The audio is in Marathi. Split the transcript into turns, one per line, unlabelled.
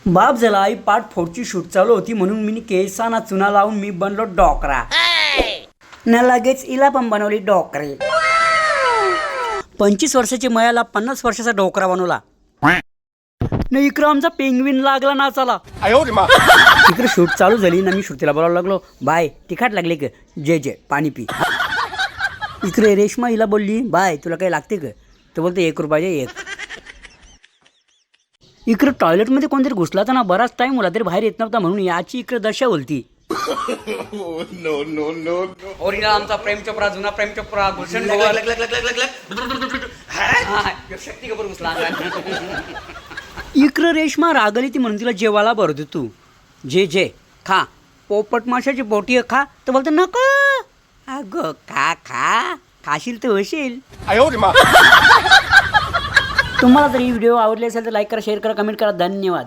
बाप झाला आई पार्ट 4 ची शूट चालू होती म्हणून मी केसांना चुना लावून मी बनलो डॉकरा न लगेच इला पण बनवली डॉकरे 25 वर्षाची मयाला 50 वर्षाचा डोकरा बनवला न इकडं आमचा पेंग्विन लागला नाचाला इकडे शूट चालू झाली ना मी श्रुतीला बोलायला लागलो बाय तिखट लागले का जे जे पाणी पी इकडे रेश्मा हिला बोलली बाय तुला काही लागते का तो बोलते 1 रुपयाचे 1 इकडे टॉयलेटमध्ये कोणतरी घुसला तर ना बराच टाइम होला तरी बाहेर येत नव्हता म्हणून याची इकडे दशा बोलती ओरिजिनल आमचा प्रेम चोप्रा जुना प्रेम चोप्रा गुलशन शक्ती कपूर घुसला इकडे रेश्मा रागली ती म्हणून तिला जेवायला भरतो तू जे जे खा पोपट माशाची बोटी खा तर बोलतो नको अगं खा खा खाशील तर होशील तुम्हाला जर ही व्हिडिओ आवडली असेल तर लाईक करा शेअर करा कमेंट करा धन्यवाद.